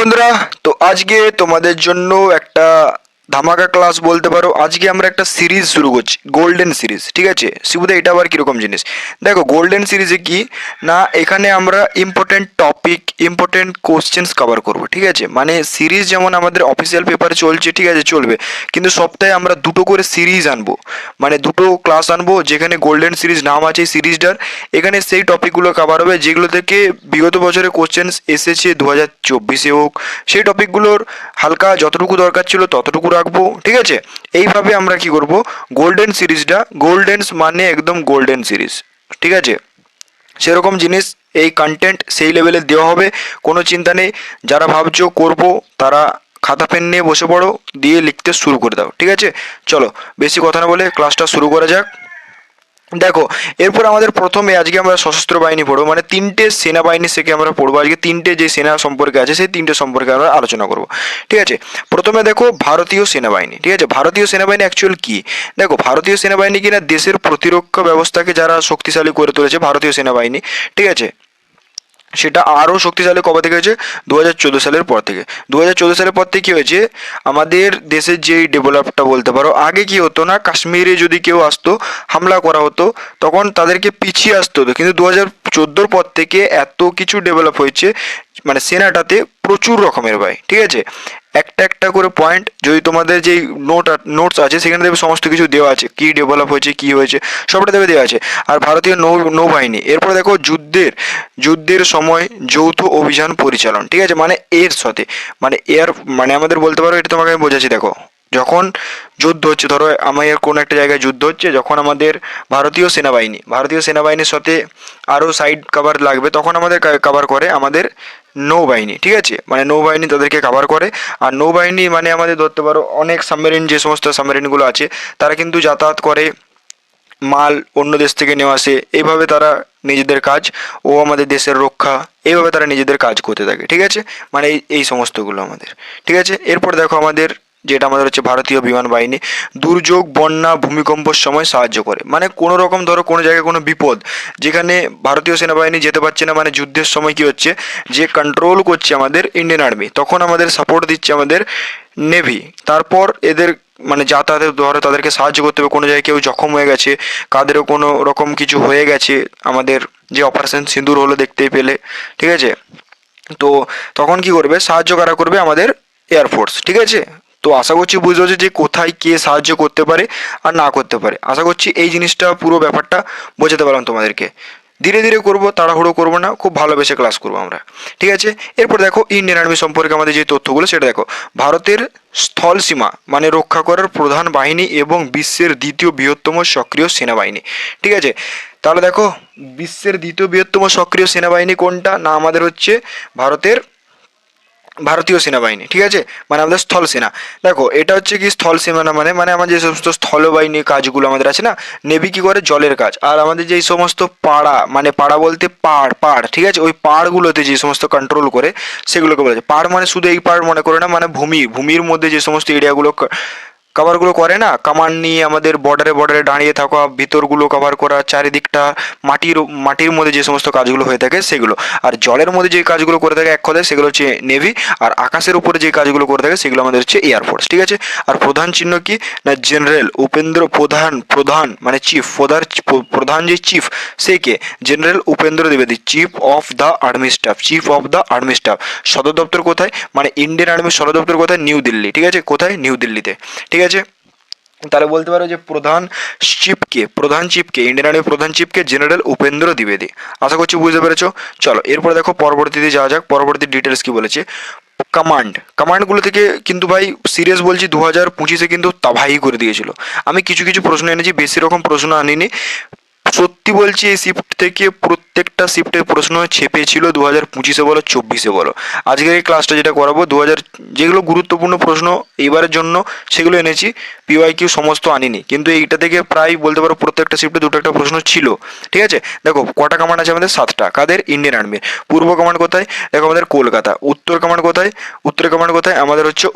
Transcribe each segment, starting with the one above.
বন্ধুরা, তো আজকে তোমাদের জন্য একটা ধামাকা ক্লাস বলতে পারো। আজকে আমরা একটা সিরিজ শুরু করছি, গোল্ডেন সিরিজ। ঠিক আছে শিবুদা, এটা আবার কিরকম জিনিস? দেখো, গোল্ডেন সিরিজে কি না, এখানে আমরা important topic, important questions cover করব। ঠিক আছে, মানে সিরিজ যেমন আমাদের অফিসিয়াল পেপারে চলছে, ঠিক আছে চলবে, কিন্তু সপ্তাহে আমরা দুটো করে সিরিজ আনবো, মানে দুটো ক্লাস আনবো যেখানে গোল্ডেন সিরিজ নাম আছে সিরিজটার। এখানে সেই টপিকগুলো কভার হবে যেগুলো থেকে বিগত বছরে কোশ্চেন্স এসেছে, 2024-এ হোক, সেই টপিকগুলোর হালকা যতটুকু দরকার ছিল ততটুকু রাখবো। ঠিক আছে, এইভাবে আমরা কি করব, গোল্ডেন সিরিজটা, গোল্ডেন্স মানে একদম গোল্ডেন সিরিজ, ঠিক আছে, সেরকম জিনিস, এই কন্টেন্ট সেই লেভেলে দেওয়া হবে, কোনো চিন্তা নেই। যারা ভাবছো করবো তারা খাতা পেন নিয়ে বসে পড়ো, দিয়ে লিখতে শুরু করে দাও। ঠিক আছে, চলো বেশি কথা না বলে ক্লাসটা শুরু করা যাক। দেখো, এরপর আমাদের প্রথমে আজকে আমরা সশস্ত্র বাহিনী পড়বো, মানে তিনটে সেনাবাহিনী থেকে আমরা পড়বো আজকে। তিনটে যে সেনা সম্পর্কে আছে সেই তিনটে সম্পর্কে আমরা আলোচনা করবো। ঠিক আছে, প্রথমে দেখো ভারতীয় সেনাবাহিনী। ঠিক আছে, ভারতীয় সেনাবাহিনী অ্যাকচুয়াল কি? দেখো, ভারতীয় সেনাবাহিনী কিনা দেশের প্রতিরক্ষা ব্যবস্থাকে যারা শক্তিশালী করে তুলেছে ভারতীয় সেনাবাহিনী। ঠিক আছে, সেটা আরও শক্তিশালী কবে থেকে হয়েছে? 2014 সালের পর থেকে। 2014 সালের পর থেকে কী হয়েছে, আমাদের দেশের যেই ডেভেলপটা বলতে পারো, আগে কি হতো না, কাশ্মীরে যদি কেউ আসতো, হামলা করা হতো, তখন তাদেরকে পিছিয়ে আসতে হতো। কিন্তু 2014-র পর থেকে এত কিছু ডেভেলপ হয়েছে, মানে সেনাটাতে প্রচুর রকমের ভাই। ঠিক আছে, একটা একটা করে পয়েন্ট, যদি তোমাদের যেই নোটস আছে সেখানে দেবে সমস্ত কিছু দেওয়া আছে, কী ডেভেলপ হয়েছে, কী হয়েছে, সবটা দেবে দেওয়া আছে। আর ভারতীয় নৌবাহিনী, এরপর দেখো যুদ্ধের সময় যৌথ অভিযান পরিচালন। ঠিক আছে, মানে এর সাথে, মানে এর মানে আমাদের বলতে পারো, এটা তোমাকে আমি বোঝাচ্ছি। দেখো, যখন যুদ্ধ হচ্ছে, ধরো আমার কোনো একটা জায়গায় যুদ্ধ হচ্ছে, যখন আমাদের ভারতীয় সেনাবাহিনীর সাথে আরও সাইড কভার লাগবে, তখন আমাদের কভার করে আমাদের নৌবাহিনী। ঠিক আছে, মানে নৌবাহিনী তাদেরকে কভার করে। আর নৌবাহিনী মানে আমাদের ধরতে পারো অনেক সাবমেরিন, যে সমস্ত সাবমেরিনগুলো আছে তারা কিন্তু যাতায়াত করে, মাল অন্য দেশ থেকে নেওয়া আসে, এইভাবে তারা নিজেদের কাজ ও আমাদের দেশের রক্ষা, এইভাবে তারা নিজেদের কাজ করতে থাকে। ঠিক আছে, মানে এই সমস্তগুলো আমাদের। ঠিক আছে, এরপর দেখো আমাদের যেটা আমাদের হচ্ছে ভারতীয় বিমান বাহিনী, দুর্যোগ, বন্যা, ভূমিকম্পর সময় সাহায্য করে। মানে কোনো রকম ধরো কোনো জায়গায় কোনো বিপদ, যেখানে ভারতীয় সেনাবাহিনী যেতে পারছে না, মানে যুদ্ধের সময় কী হচ্ছে, যে কন্ট্রোল করছে আমাদের ইন্ডিয়ান আর্মি, তখন আমাদের সাপোর্ট দিচ্ছে আমাদের নেভি। তারপর এদের মানে যাতায়াতের ধরো তাদেরকে সাহায্য করতে হবে, কোনো জায়গায় কেউ জখম হয়ে গেছে, কাদেরও কোনো রকম কিছু হয়ে গেছে, আমাদের যে অপারেশন সিঁদুর হলো দেখতেই পেলে। ঠিক আছে, তো তখন কি করবে, সাহায্য কারা করবে, আমাদের এয়ারফোর্স। ঠিক আছে, তো আশা করছি বুঝতে পারছি যে কোথায় কে সাহায্য করতে পারে আর না করতে পারে। আশা করছি এই জিনিসটা, পুরো ব্যাপারটা বোঝাতে পারলাম তোমাদেরকে। ধীরে ধীরে করবো, তাড়াহুড়ো করবো না, খুব ভালোবেসে ক্লাস করবো আমরা। ঠিক আছে, এরপর দেখো ইন্ডিয়ান আর্মি সম্পর্কে আমাদের যে তথ্যগুলো সেটা দেখো। ভারতের স্থল সীমা মানে রক্ষা করার প্রধান বাহিনী এবং বিশ্বের দ্বিতীয় বৃহত্তম সক্রিয় সেনাবাহিনী। ঠিক আছে, তাহলে দেখো, বিশ্বের দ্বিতীয় বৃহত্তম সক্রিয় সেনাবাহিনী কোনটা না, আমাদের হচ্ছে ভারতের ভারতীয় সেনাবাহিনী। ঠিক আছে, মানে আমাদের স্থল সেনা। দেখো, এটা হচ্ছে কি স্থল সেনা, মানে মানে আমাদের যে সমস্ত স্থলবাহিনী কাজগুলো আমাদের আছে না, নেভি কি করে, জলের কাজ। আর আমাদের যেই সমস্ত পাড়া, মানে পাড়া বলতে পাড়, ঠিক আছে, ওই পাড়গুলোতে যে সমস্ত কন্ট্রোল করে সেগুলোকে বলা যায় পাড়। মানে শুধু এই পাড় মনে করে না, মানে ভূমির মধ্যে যে সমস্ত এরিয়াগুলো কভারগুলো করে না, কামান নিয়ে আমাদের বর্ডারে বর্ডারে দাঁড়িয়ে থাকা, ভিতরগুলো কভার করা, চারিদিকটা মাটির মধ্যে যে সমস্ত কাজগুলো হয়ে থাকে সেগুলো। আর জলের মধ্যে যে কাজগুলো করে থাকে এক কথায় সেগুলো হচ্ছে নেভি। আর আকাশের উপরে যে কাজগুলো করে থাকে সেগুলো আমাদের হচ্ছে এয়ারফোর্স। ঠিক আছে, আর প্রধান চিহ্ন কি না, জেনারেল উপেন্দ্র প্রধান মানে চিফ, প্রধান যে চিফ সে কে, জেনারেল উপেন্দ্র দ্বিবেদী, chief of the army staff. সদর দপ্তর কোথায়, মানে ইন্ডিয়ান আর্মির সদর দপ্তর কোথায়, নিউ দিল্লি। ঠিক আছে, কোথায়, নিউ দিল্লিতে। ঠিক আছে, তাহলে বলতে পারো যে প্রধান চিফকে ইন্ডিয়ান আর্মির প্রধান চিফকে জেনারেল উপেন্দ্র দ্বিবেদী। আশা করছি বুঝতে পেরেছো। চলো এরপরে দেখো পরবর্তীতে যাওয়া যাক, পরবর্তী ডিটেলস কি বলেছে। কমান্ডগুলো থেকে কিন্তু ভাই সিরিয়াস বলছি, 2025-এ কিন্তু তাবাহি করে দিয়েছিল। আমি কিছু কিছু প্রশ্ন এনেছি, বেশি রকম প্রশ্ন আনিনি, সত্যি বলছি। এই শিফট থেকে প্রত্যেকটা শিফটের প্রশ্ন ছেপেছিল 2025-এ বলো 24-এ বলো। আজকের এই ক্লাসটা যেটা করাবো, যেগুলো গুরুত্বপূর্ণ প্রশ্ন এইবারের জন্য সেগুলো এনেছি, পিওয়াইকিউ সমস্ত আনিনি। কিন্তু এইটা থেকে প্রায় বলতে পারো প্রত্যেকটা শিফটে দুটো একটা প্রশ্ন ছিল। ঠিক আছে, দেখো কটা কমান্ড আছে আমাদের, 7টা। কাদের, ইন্ডিয়ান আর্মির। পূর্ব কমান্ড কোথায়, দেখো আমাদের কলকাতা। উত্তর কমান্ড কোথায়, আমাদের হচ্ছে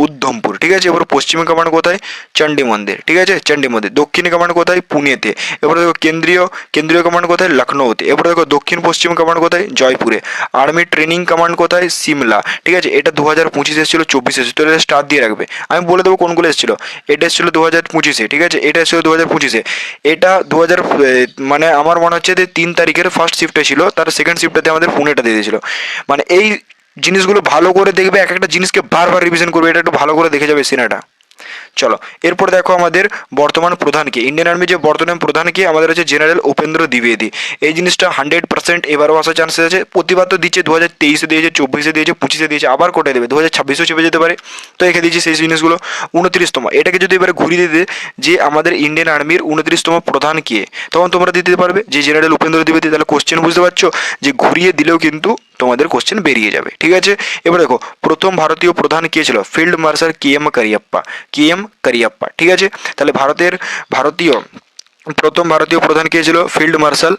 উদ্ধমপুর। ঠিক আছে, এবার পশ্চিম কমান্ড কোথায়, চণ্ডী মন্দির। ঠিক আছে, চণ্ডী মন্দির। দক্ষিণী কমান্ড কোথায়, পুনেতে। এবার দেখো কেন্দ্রীয় কমান্ড কোথায়, লখনৌ। লখনৌতে। এরপরে দেখো দক্ষিণ পশ্চিম কমান্ড কোথায়, জয়পুরে। আর্মি ট্রেনিং কমান্ড কোথায়, সিমলা। ঠিক আছে, এটা 2025 এসেছিল, 24 এসেছিল, তো এটা স্টার দিয়ে রাখবে। আমি বলে দেবো কোনগুলো এসেছিল। এটা এসেছিল 2025-এ, ঠিক আছে, এটা এসেছিল 2025-এ। এটা 2000 মানে আমার মনে হচ্ছে যে 3 তারিখের ফার্স্ট শিফটে ছিল, তার সেকেন্ড শিফটটাতে আমাদের পুনেটা দিয়ে দিয়েছিল। মানে এই জিনিসগুলো ভালো করে দেখবে, এক একটা জিনিসকে বারবার রিভিশন করবে, এটা একটু ভালো করে দেখে যাবে সিনেটা। চলো, এরপর দেখো আমাদের বর্তমান প্রধানকে, ইন্ডিয়ান আর্মি যে বর্তমান প্রধানকে আমাদের হচ্ছে জেনারেল উপেন্দ্র দ্বিবেদী। এই জিনিসটা 100% এবারও আসার চান্সেস আছে। প্রতিবার তো দিচ্ছে, 2023-এ দিয়েছে, 24-এ দিয়েছে, 25-এ দিয়েছে, আবার কোটায় দেবে, 2026-এও চেপে যেতে পারে। তো এখানে দিয়েছে সেই জিনিসগুলো। 29তম, এটাকে যদি এবারে ঘুরিয়ে দিতে যে আমাদের ইন্ডিয়ান আর্মির 29তম প্রধান কে, তখন তোমরা দিতে পারবে যে জেনারেল উপেন্দ্র দ্বিবেদী। তাহলে কোশ্চেন বুঝতে পারছো যে ঘুরিয়ে দিলেও কিন্তু তোমাদের কোশ্চেন বেরিয়ে যাবে। ঠিক আছে, এবার দেখো প্রথম ভারতীয় প্রধান কে ছিল, field marshal KM Cariappa. KM Cariappa, ঠিক আছে। তাহলে ভারতীয় প্রথম ভারতীয় প্রধান কে ছিল, ফিল্ড মার্শাল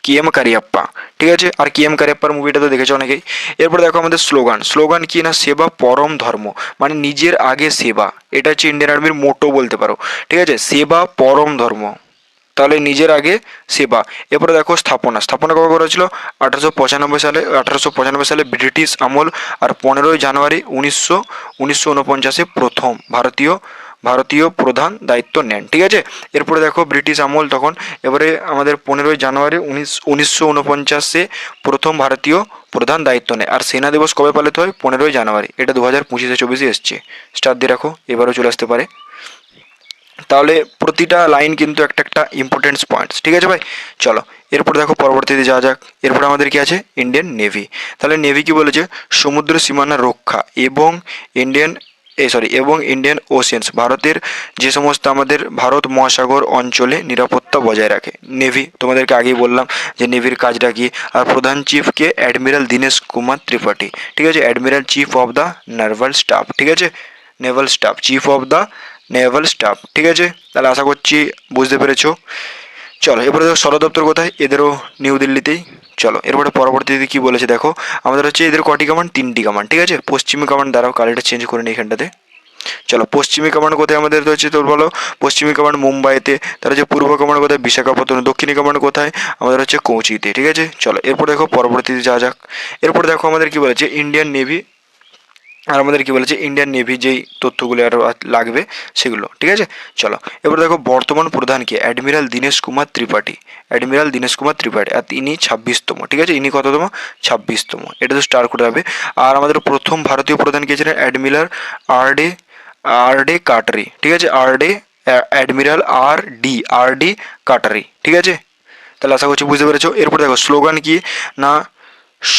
কেএম কারিয়াপ্পা। ঠিক আছে, আর কেএম কারিয়াপ্পার মুভিটা তো দেখেছো অনেকেই। এরপর দেখো আমাদের স্লোগান, স্লোগান কি না, সেবা পরম ধর্ম, মানে নিজের আগে সেবা। এটা হচ্ছে ইন্ডিয়ান আর্মির মোটো বলতে পারো। ঠিক আছে, সেবা পরম ধর্ম, তাহলে নিজের আগে সেবা। এরপরে দেখো স্থাপনা, স্থাপনা কবে করা হয়েছিল, 1895 সালে। 1895 সালে ব্রিটিশ আমল। আর 15ই জানুয়ারি 1949-এ প্রথম ভারতীয় প্রধান দায়িত্ব নেন। ঠিক আছে, এরপরে দেখো ব্রিটিশ আমল তখন। এবারে আমাদের 15ই জানুয়ারি 1949-এ প্রথম ভারতীয় প্রধান দায়িত্ব নেয়। আর সেনা দিবস কবে পালিত হয়, 15ই জানুয়ারি। এটা 2025-24 এসছে, স্টার দিয়ে রাখো, এবারও চলে আসতে পারে। তাহলে প্রতিটা লাইন কিন্তু একটা একটা ইম্পর্টেন্স পয়েন্টস। ঠিক আছে ভাই, চলো এরপর দেখো পরবর্তীতে যাওয়া যাক। এরপর আমাদের কি আছে, ইন্ডিয়ান নেভি। তাহলে নেভি কি বলেছে, সমুদ্র সীমানা রক্ষা এবং ইন্ডিয়ান ওশেন্স, ভারতের যে সমস্ত আমাদের ভারত মহাসাগর অঞ্চলে নিরাপত্তা বজায় রাখে। নেভি তোমাদেরকে আগেই বললাম যে নেভির কাজটা কি। আর প্রধান চিফকে অ্যাডমিরাল দীনেশ কুমার ত্রিপাঠী। ঠিক আছে, admiral chief of the naval staff. ঠিক আছে, Naval staff, chief of the Naval staff. ঠিক আছে, তাহলে আশা করছি বুঝতে পেরেছো। চলো এরপরে দেখো সদর দপ্তর কোথায়, এদেরও নিউ দিল্লিতেই। চলো এরপরে পরবর্তীতে কি বলেছে দেখো, আমাদের হচ্ছে এদের কটি কমান্ড, 3টি কমান্ড। ঠিক আছে, পশ্চিমী কমান্ড, দাঁড়াও কালারটা চেঞ্জ করে নিই এখানটাতে। চলো পশ্চিমী কমান্ড কোথায় আমাদের হচ্ছে, তোর বলো, পশ্চিমী কমান্ড মুম্বাইতে। তার হচ্ছে পূর্ব কমান্ড কোথায়, বিশাখাপত্তনম। দক্ষিণী কমান্ড কোথায়, আমাদের হচ্ছে কোচিতে। ঠিক আছে, চলো এরপর দেখো পরবর্তীতে যাওয়া যাক। এরপর দেখো আমাদের কি বলেছে, ইন্ডিয়ান নেভি। আর আমাদের কি বলেছে, ইন্ডিয়ান নেভি যেই তথ্যগুলো আরও লাগবে সেগুলো। ঠিক আছে, চলো এবার দেখো বর্তমান প্রধান কে, অ্যাডমিরাল দীনেশ কুমার ত্রিপাঠী। অ্যাডমিরাল দীনেশ কুমার ত্রিপাঠী, আর ইনি 26তম। ঠিক আছে, ইনি কততম, 26তম। এটা তো স্টার করে হবে। আর আমাদের প্রথম ভারতীয় প্রধান কে ছিলেন, অ্যাডমিরাল আর ডে কাটারি। ঠিক আছে, অ্যাডমিরাল আর ডি কাটারি। ঠিক আছে, তাহলে আশা করছি বুঝতে পেরেছো। এরপর দেখো স্লোগান কি না,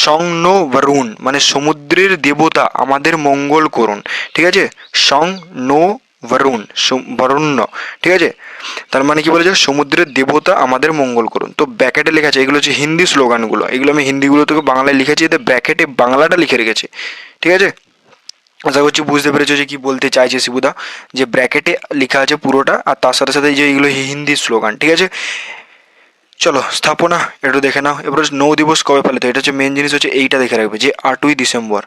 সং নো বরুণ, মানে সমুদ্রের দেবতা আমাদের মঙ্গল করুন। ঠিক আছে, সং নো বরুণ, বরুণ্য। ঠিক আছে, তার মানে কি বলেছে, সমুদ্রের দেবতা আমাদের মঙ্গল করুন। তো ব্র্যাকেটে লেখা আছে, এগুলো হচ্ছে হিন্দি স্লোগানগুলো। এগুলো আমি হিন্দিগুলো থেকে বাংলায় লিখেছি, এতে ব্র্যাকেটে বাংলাটা লিখে রেখেছে। ঠিক আছে, আশা করছি বুঝতে পেরেছো যে কি বলতে চাইছে শিবুদা, যে ব্র্যাকেটে লেখা আছে পুরোটা, আর তার সাথে সাথে যে এগুলো হিন্দি স্লোগান। ঠিক আছে, চলো স্থাপনা একটু দেখে নাও। এবার নৌ দিবস কবে পালিত, এটা হচ্ছে মেন জিনিস, হচ্ছে এইটা দেখে রাখবে যে 8ই ডিসেম্বর।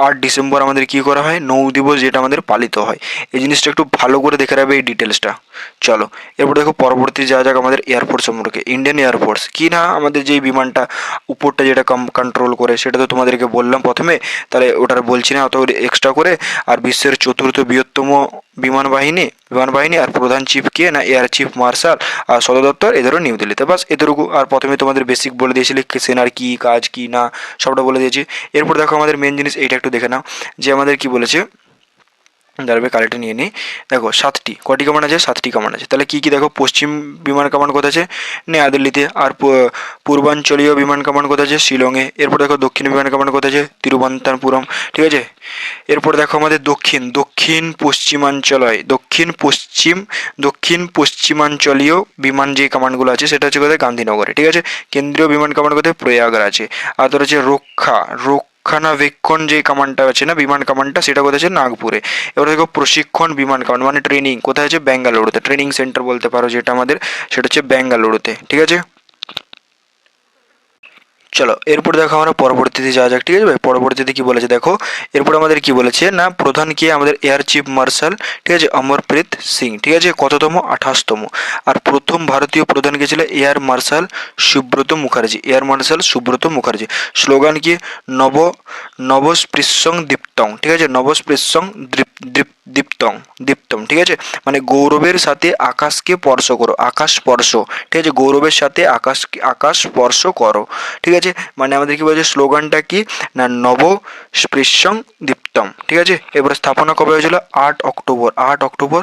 8 ডিসেম্বর আমাদের কী করা হয়, নৌ দিবস, যেটা আমাদের পালিত হয়। এই জিনিসটা একটু ভালো করে দেখে রাখবে, এই ডিটেলসটা। চলো এরপর দেখো পরবর্তী যাওয়া যাক আমাদের এয়ারফোর্স সম্পর্কে। ইন্ডিয়ান এয়ারফোর্স কি না, আমাদের যেই বিমানটা উপরটা যেটা কন্ট্রোল করে, সেটা তো তোমাদেরকে বললাম প্রথমে, তাহলে ওটার বলছি না অত এক্সট্রা করে। আর বিশ্বের চতুর্থ বৃহত্তম বিমান বাহিনী আর প্রধান চিফ কে না, এয়ার চিফ মার্শাল। আর সদর দপ্তর এদেরও নিউ দিল্লিতে। বাস এদেরও। আর প্রথমে তোমাদের বেসিক বলে দিয়েছিলে সেনার কী কাজ কী না, সবটা বলে দিয়েছি। এরপর দেখো আমাদের মেন জিনিস এইটা একটু দেখে নাও, যে আমাদের কি বলেছে, দাঁড়াবে কারেক্টে নিয়ে নিই। দেখো কটি কমান্ড আছে, 7টি কমান্ড আছে। তাহলে কী কী দেখো, পশ্চিম বিমান কমান্ড কোথায় আছে, নয়াদিল্লিতে। আর পূর্বাঞ্চলীয় বিমান কমান্ড কোথায় আছে, শিলংয়ে। এরপর দেখো দক্ষিণ বিমান কমান্ড কোথায় আছে, তিরুবনন্তপুরম। ঠিক আছে, এরপর দেখো আমাদের দক্ষিণ পশ্চিমাঞ্চলীয় বিমান যে কমান্ডগুলো আছে, সেটা হচ্ছে কোথায়, গান্ধীনগরে। ঠিক আছে, কেন্দ্রীয় বিমান কমান্ড কোথায়, প্রয়াগরাজে। আর তোর হচ্ছে রক্ষণাবেক্ষণ যে কমান্ডটা আছে না, বিমান কমান্ডটা, সেটা কোথায় আছে, নাগপুরে। এবার দেখো প্রশিক্ষণ বিমান কমান্ড মানে ট্রেনিং কোথায় আছে, বেঙ্গালুরুতে। ট্রেনিং সেন্টার বলতে পারো যেটা আমাদের, সেটা হচ্ছে বেঙ্গালুরুতে। ঠিক আছে, চলো এরপর দেখো আমরা পরবর্তীতে যাওয়া যাক, ঠিক আছে ভাই। পরবর্তীতে কি বলেছে দেখো, এরপর আমাদের কি বলেছে না, প্রধান কে আমাদের এয়ার চিফ মার্শাল, ঠিক আছে, অমরপ্রীত সিং, ঠিক আছে, কততম, 28তম। আর প্রথম ভারতীয় প্রধান কে ছিল air marshal Subrata Mukherjee, air marshal Subrata Mukherjee. Slogan কি, নব নবস্পৃশ্যং দীপ্তং, ঠিক আছে, নবস্পৃশ্যং দীপ্তং, দীপ্তম, ঠিক আছে, মানে গৌরবের সাথে আকাশকে স্পর্শ করো, আকাশ স্পর্শ, ঠিক আছে, গৌরবের সাথে আকাশ স্পর্শ করো, ঠিক আছে। মানে আমাদের কি বলছে স্লোগানটা কি না, নব স্পৃশ্যং দীপ্তম, ঠিক আছে। এবার স্থাপনা কবে হয়েছিল, 8 অক্টোবর, 8 অক্টোবর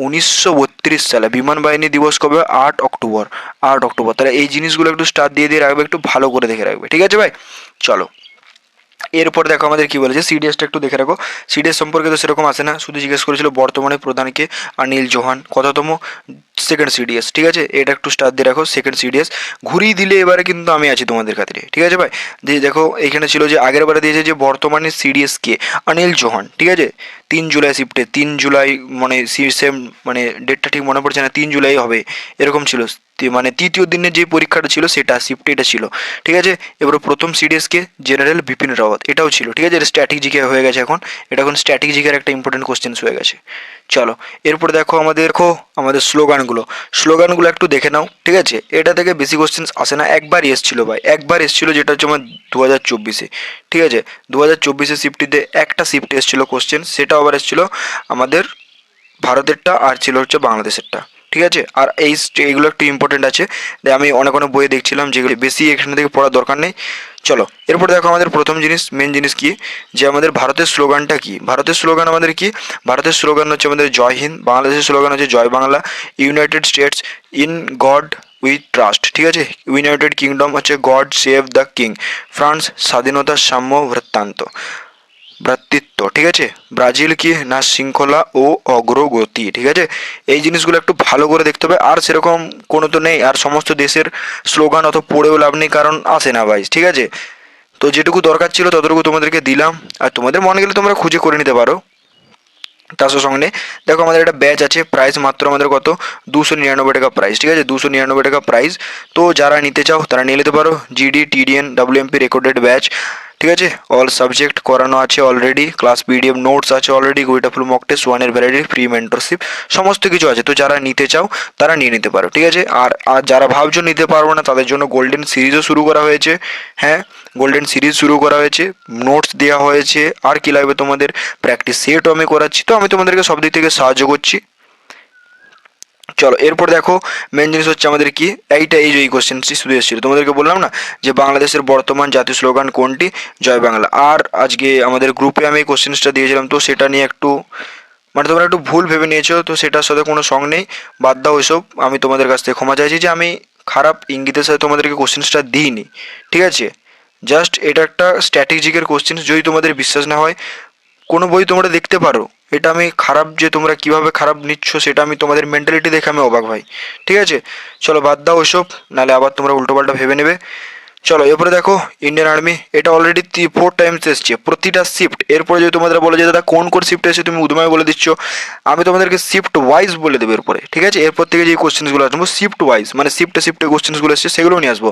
1932 সালে। বিমান বাহিনী দিবস কবে, 8 অক্টোবর, 8 অক্টোবর। তাহলে এই জিনিসগুলো একটু স্টার দিয়ে দিয়ে রাখবে, একটু ভালো করে দেখে রাখবে, ঠিক আছে ভাই। চলো এরপর দেখো আমাদের কি বলেছে, সিডিএসটা একটু দেখে রাখো। সিডিএস সম্পর্কে তো সেরকম আসে না, শুধু জিজ্ঞেস করেছিল বর্তমানে প্রধানকে অনিল চৌহান, কততম, সেকেন্ড সিডিএস, ঠিক আছে, এটা একটু স্টার দিয়ে রাখো, সেকেন্ড সিডিএস। ঘুরিয়ে দিলে এবারে কিন্তু আমি আছি তোমাদের খাতিরে, ঠিক আছে ভাই। দিয়ে দেখো এখানে ছিল যে আগের বারে দিয়েছে যে বর্তমানে সিডিএস কে, অনিল চৌহান, ঠিক আছে, 3 জুলাই শিফটে, 3 জুলাই, মানে সেম, মানে ডেটটা ঠিক মনে পড়ছে না, 3 জুলাই হবে এরকম ছিল। মানে তৃতীয় দিনের যে পরীক্ষাটা ছিল সেটা শিফট, এটা ছিল, ঠিক আছে। এবার প্রথম সিডিএসকে জেনারেল বিপিন রাওয়াত, এটাও ছিল, ঠিক আছে, এটা স্ট্র্যাটেজিকে হয়ে গেছে এখন, এটা এখন স্ট্র্যাটেজিকের একটা ইম্পর্টেন্ট কোশ্চেন্স হয়ে গেছে। চলো এরপর দেখো আমাদের স্লোগানগুলো একটু দেখে নাও, ঠিক আছে। এটা থেকে বেশি কোশ্চেন্স আসে না, একবার এসেছিল ভাই, একবার এসেছিল, যেটা হচ্ছে আমার 2024-এ, ঠিক আছে, 2024-এ শিফটিতে একটা শিফট এসেছিল কোশ্চেন, সেটা আবার এসেছিল আমাদের ভারতেরটা, আর ছিল হচ্ছে বাংলাদেশেরটা, ঠিক আছে। আর এইগুলো একটু ইম্পর্টেন্ট আছে, তাই আমি অনেক অনেক বইয়ে দেখছিলাম, যেগুলো বেশি এখান থেকে পড়ার দরকার নেই। চলো এরপর দেখো আমাদের প্রথম জিনিস, মেন জিনিস কি, যে আমাদের ভারতের স্লোগানটা কি, ভারতের স্লোগান আমাদের কি, ভারতের স্লোগান হচ্ছে আমাদের জয় হিন্দ, বাংলাদেশের স্লোগান হচ্ছে জয় Bangla, United States in God we trust, ঠিক আছে, ইউনাইটেড কিংডম হচ্ছে God save the King, France স্বাধীনতা সাম্য বৃত্তান্ত, ভ্রাতৃত্ব, ঠিক আছে, ব্রাজিল কি না শৃঙ্খলা ও অগ্রগতি, ঠিক আছে। এই জিনিসগুলো একটু ভালো করে দেখতে হবে, আর সেরকম কোনো তো নেই, আর সমস্ত দেশের স্লোগান অত পড়েও লাভ নেই, কারণ আসে না ভাই, ঠিক আছে। তো যেটুকু দরকার ছিল ততটুকু তোমাদেরকে দিলাম, আর তোমাদের মনে গেলে তোমরা খুঁজে করে নিতে পারো। তার সঙ্গে দেখো আমাদের একটা ব্যাচ আছে, প্রাইস মাত্র আমাদের কত, 299 টাকা প্রাইস, ঠিক আছে, 299 টাকা প্রাইস। তো যারা নিতে চাও তারা নিয়ে নিতে পারো, জিডি টিডিএন ডাব্লিউএমপি রেকর্ডেড ব্যাচ, ঠিক আছে, অল সাবজেক্ট করানো আছে অলরেডি, ক্লাস পিডিএফ নোটস আছে অলরেডি, গোইটা ফুল মক টেস্ট, 1 এর ভ্যালিডিটি, ফ্রি মেন্টরশিপ, সমস্ত কিছু আছে। তো যারা নিতে চাও তারা নিয়ে নিতে পারো, ঠিক আছে। আর আর যারা ভাবছো নিতে পারবো না, তাদের জন্য গোল্ডেন সিরিজও শুরু করা হয়েছে, হ্যাঁ, গোল্ডেন সিরিজ শুরু করা হয়েছে, নোটস দেওয়া হয়েছে, আর কি লাগবে তোমাদের, প্র্যাকটিস সেটও আমি করাচ্ছি, তো আমি তোমাদেরকে সব দিক থেকে সাহায্য করছি। চলো এরপর দেখো মেন জিনিস হচ্ছে আমাদের কি, এই যে এই কোশ্চেনটি শুধু এসেছিল, তোমাদেরকে বললাম না যে বাংলাদেশের বর্তমান জাতীয় স্লোগান কোনটি, জয় বাংলা। আর আজকে আমাদের গ্রুপে আমি এই কোশ্চেন্সটা দিয়েছিলাম, তো সেটা নিয়ে একটু, মানে তোমরা একটু ভুল ভেবে নিয়েছো, তো সেটার সাথে কোনো সঙ্গ নেই, বাদ দাও ওইসব। আমি তোমাদের কাছ থেকে ক্ষমা চাইছি যে আমি খারাপ ইঙ্গিতের সাথে তোমাদেরকে কোশ্চেন্সটা দিইনি, ঠিক আছে। জাস্ট এটা একটা স্ট্র্যাটেজিকের কোশ্চেন, যদি তোমাদের বিশ্বাস না হয় কোনো বই তোমরা দেখতে পারো, এটা আমি খারাপ, যে তোমরা কিভাবে খারাপ নিচ্ছ সেটা আমি তোমাদের মেন্টালিটি দেখে আমি অবাক ভাই, ঠিক আছে। চলো বাদ দাও ওসব, নাহলে আবার তোমরা উল্টোপাল্টা ভেবে নেবে। চলো এরপরে দেখো ইন্ডিয়ান আর্মি, এটা অলরেডি 4 টাইমস এসছে প্রতিটা শিফট। এরপরে যদি তোমাদের বলে যে দাদা কোন কোন শিফট এসে তুমি উদমায় বলে দিচ্ছ, আমি তোমাদেরকে শিফট ওয়াইজ বলে দেবো এরপরে, ঠিক আছে। এরপর থেকে যে কোশ্চেন্সগুলো আসবো শিফট ওয়াইজ, মানে শিফটে কোশ্চেন্সগুলো এসছে সেগুলো নিয়ে আসবো।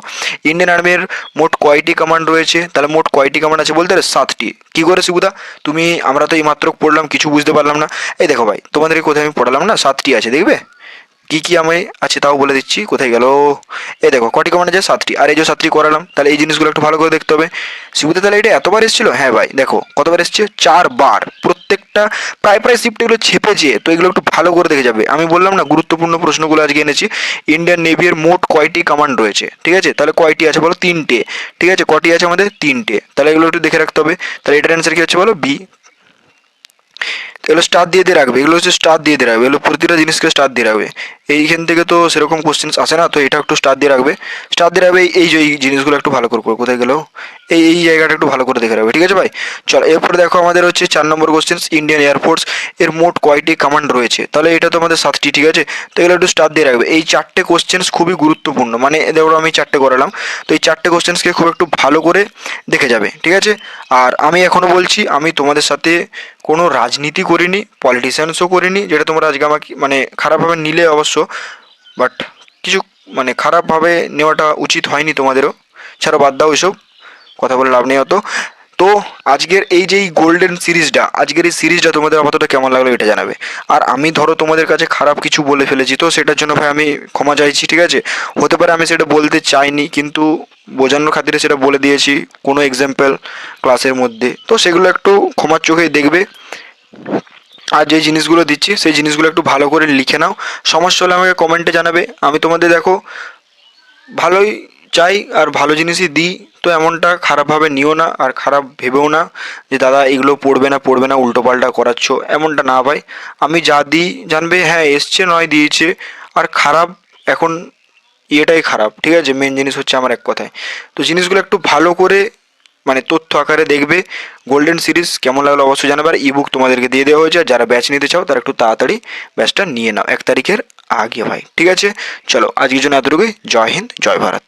ইন্ডিয়ান আর্মির মোট কয়টি কমান্ড রয়েছে, তাহলে মোট কয়টি কমান্ড আছে বলতে 7টি। কী করে শিবুদা তুমি, আমরা তো এই মাত্র পড়লাম, কিছু বুঝতে পারলাম না। এই দেখো ভাই তোমাদেরকে কোথায় আমি পড়ালাম না, 7টি আছে, দেখবে কি কি আমি আছে তাও বলে দিচ্ছি, কোথায় গেল, এই দেখো কটি কমান্ড আছে, 7টি। আর এই যে 7টি করালাম, তাহলে এই জিনিসগুলো একটু ভালো করে দেখতে হবে। শিবুতে তাহলে এটা এতবার এসেছিল, হ্যাঁ ভাই দেখো কতবার এসছে, 4 বার, প্রত্যেকটা প্রায় প্রায় শিফট এগুলো ছেপেছে, তো এগুলো একটু ভালো করে দেখে যাবে। আমি বললাম না গুরুত্বপূর্ণ প্রশ্নগুলো আজকে এনেছি। ইন্ডিয়ান নেভির মোট কয়টি কমান্ড রয়েছে, ঠিক আছে, তাহলে কয়টি আছে বলো, 3টে, ঠিক আছে, কটি আছে আমাদের 3টে, তাহলে এগুলো একটু দেখে রাখতে হবে। তাহলে এটার অ্যান্সার কি হচ্ছে বলো, বি। এগুলো স্টার দিয়ে দিয়ে রাখবে, এগুলো হচ্ছে স্টার দিয়ে দিয়ে রাখবে, এগুলো প্রতিটা জিনিসকে স্টার দিয়ে রাখবে। এইখান থেকে তো সেরকম কোশ্চেন্স আসে না, তো এটা একটু স্টার দিয়ে রাখবে, স্টার দিয়ে রাখবে। এই যে এই জিনিসগুলো একটু ভালো করে কোথায় গেলো, এই জায়গাটা একটু ভালো করে দেখে রাখবে, ঠিক আছে ভাই। চলো এরপরে দেখো আমাদের হচ্ছে 4 নম্বর কোশ্চেন্স, ইন্ডিয়ান এয়ারফোর্স এর মোট কয়টি কমান্ড রয়েছে, তাহলে এটা তো আমাদের 7টি, ঠিক আছে। তো এগুলো একটু স্টার দিয়ে রাখবে। এই 4টে কোশ্চেন্স খুবই গুরুত্বপূর্ণ, মানে দেখো আমি 4টে করালাম, তো এই 4টে কোশ্চেন্সকে খুব একটু ভালো করে দেখে যাবে, ঠিক আছে। আর আমি এখনও বলছি, আমি তোমাদের সাথে কোনো রাজনীতি করিনি, পলিটিশিয়ানসও করিনি, যেটা তোমরা আজকে আমাকে মানে খারাপভাবে নিলে অবশ্য, বাট কিছু মানে খারাপভাবে নেওয়াটা উচিত হয়নি তোমাদেরও, ছাড়া বাদ দাও ওইসব। কথা বলে লাভ নেই অত। তো আজকের এই যে গোল্ডেন সিরিজটা, আজকের এই সিরিজটা তোমাদের আপাতত কেমন লাগলো এটা জানাবে। আর আমি ধরো তোমাদের কাছে খারাপ কিছু বলে ফেলেছি, তো সেটার জন্য ভাই আমি ক্ষমা চাইছি, ঠিক আছে। হতে পারে আমি সেটা বলতে চাইনি, কিন্তু বোঝানোর খাতিরে সেটা বলে দিয়েছি কোনো এক্সাম্পল ক্লাসের মধ্যে, তো সেগুলো একটু ক্ষমার চোখেই দেখবে। আর যে জিনিসগুলো দিচ্ছি সেই জিনিসগুলো একটু ভালো করে লিখে নাও। সমস্যা হলে আমাকে কমেন্টে জানাবে। আমি তোমাদের দেখো ভালোই চাই আর ভালো জিনিসই দিই, তো এমনটা খারাপভাবে নিও না আর খারাপ ভেবেও না যে দাদা এগুলো পড়বে না উল্টোপাল্টা করাচ্ছ, এমনটা না ভাই। আমি যা দিই জানবে হ্যাঁ এসছে নয় দিয়েছে, আর খারাপ এখন ইয়েটাই খারাপ, ঠিক আছে। মেন জিনিস হচ্ছে আমার এক কথায়, তো জিনিসগুলো একটু ভালো করে মানে তথ্য আকারে দেখবে। গোল্ডেন সিরিজ কেমন লাগলো অবশ্যই জানাবে। আর ইবুক তোমাদেরকে দিয়ে দেওয়া হয়েছে, আর যারা ব্যাচ নিতে চাও তারা একটু তাড়াতাড়ি ব্যাচটা নিয়ে নাও 1 তারিখের আগে ভাই, ঠিক আছে। চলো আজকের জন্য এতটুকুই। জয় হিন্দ, জয় ভারত।